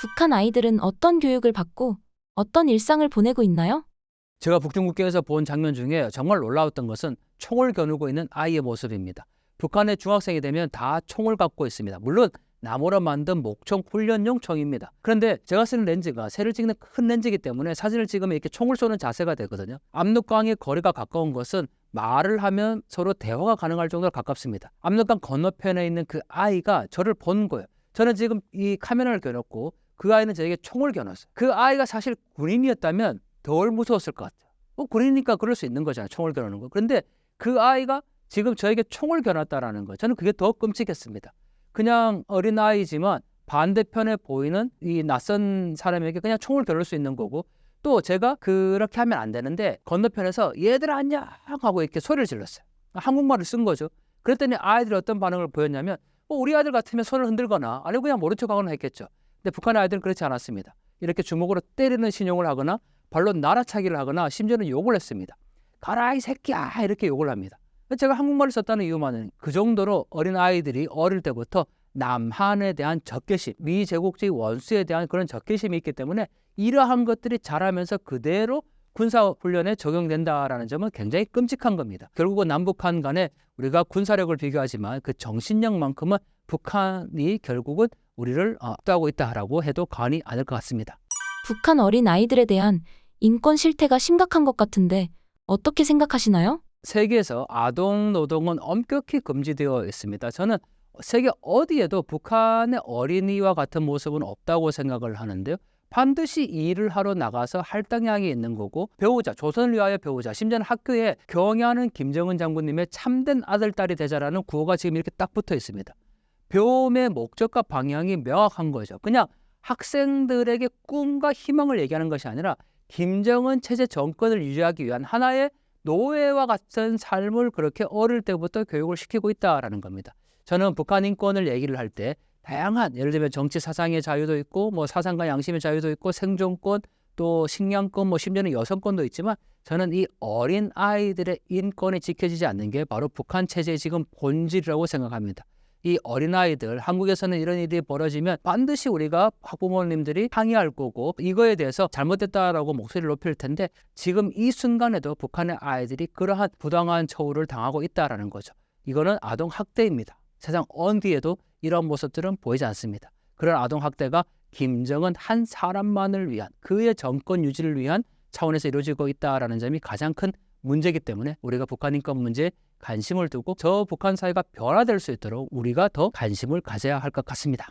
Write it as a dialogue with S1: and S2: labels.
S1: 북한 아이들은 어떤 교육을 받고 어떤 일상을 보내고 있나요?
S2: 제가 북중국계에서 본 장면 중에 정말 놀라웠던 것은 총을 겨누고 있는 아이의 모습입니다. 북한의 중학생이 되면 다 총을 갖고 있습니다. 물론 나무로 만든 목총 훈련용 총입니다. 그런데 제가 쓰는 렌즈가 새를 찍는 큰 렌즈이기 때문에 사진을 찍으면 이렇게 총을 쏘는 자세가 되거든요. 압록강의 거리가 가까운 것은 말을 하면 서로 대화가 가능할 정도로 가깝습니다. 압록강 건너편에 있는 그 아이가 저를 본 거예요. 저는 지금 이 카메라를 겨눴고 그 아이는 저에게 총을 겨눴어요. 그 아이가 사실 군인이었다면 덜 무서웠을 것 같아요. 군인이니까 그럴 수 있는 거잖아요. 총을 겨누는 거. 그런데 그 아이가 지금 저에게 총을 겨눴다라는 거. 저는 그게 더 끔찍했습니다. 그냥 어린아이지만 반대편에 보이는 이 낯선 사람에게 그냥 총을 겨눌 수 있는 거고, 또 제가 그렇게 하면 안 되는데 건너편에서 얘들아 안녕 하고 이렇게 소리를 질렀어요. 한국말을 쓴 거죠. 그랬더니 아이들이 어떤 반응을 보였냐면 우리 아이들 같으면 손을 흔들거나 아니면 그냥 모른 척하거나 했겠죠. 근데 북한의 아이들은 그렇지 않았습니다. 이렇게 주먹으로 때리는 신용을 하거나 발로 날아차기를 하거나 심지어는 욕을 했습니다. 가라 이 새끼야 이렇게 욕을 합니다. 제가 한국말을 썼다는 이유만은 그 정도로 어린아이들이 어릴 때부터 남한에 대한 적개심, 미제국주의 원수에 대한 그런 적개심이 있기 때문에 이러한 것들이 자라면서 그대로 군사훈련에 적용된다라는 점은 굉장히 끔찍한 겁니다. 결국은 남북한 간에 우리가 군사력을 비교하지만 그 정신력만큼은 북한이 결국은 우리를 압도하고 있다라고 해도 과언이 아닐 것 같습니다.
S1: 북한 어린 아이들에 대한 인권 실태가 심각한 것 같은데 어떻게 생각하시나요?
S2: 세계에서 아동 노동은 엄격히 금지되어 있습니다. 저는 세계 어디에도 북한의 어린이와 같은 모습은 없다고 생각을 하는데요. 반드시 일을 하러 나가서 할당량이 있는 거고 배우자, 조선을 위하여 배우자, 심지어는 학교에 경애하는 김정은 장군님의 참된 아들, 딸이 되자라는 구호가 지금 이렇게 딱 붙어 있습니다. 배움의 목적과 방향이 명확한 거죠. 그냥 학생들에게 꿈과 희망을 얘기하는 것이 아니라 김정은 체제 정권을 유지하기 위한 하나의 노예와 같은 삶을 그렇게 어릴 때부터 교육을 시키고 있다라는 겁니다. 저는 북한 인권을 얘기를 할 때 다양한 예를 들면 정치 사상의 자유도 있고 사상과 양심의 자유도 있고 생존권 또 식량권 심지어는 여성권도 있지만 저는 이 어린 아이들의 인권이 지켜지지 않는 게 바로 북한 체제의 지금 본질이라고 생각합니다. 이 어린아이들, 한국에서는 이런 일이 벌어지면 반드시 우리가 학부모님들이 항의할 거고 이거에 대해서 잘못됐다라고 목소리를 높일 텐데 지금 이 순간에도 북한의 아이들이 그러한 부당한 처우를 당하고 있다는 거죠. 이거는 아동학대입니다. 세상 어디에도 이런 모습들은 보이지 않습니다. 그런 아동학대가 김정은 한 사람만을 위한 그의 정권 유지를 위한 차원에서 이루어지고 있다는 점이 가장 큰 문제이기 때문에 우리가 북한 인권 문제에 관심을 두고 저 북한 사회가 변화될 수 있도록 우리가 더 관심을 가져야 할 것 같습니다.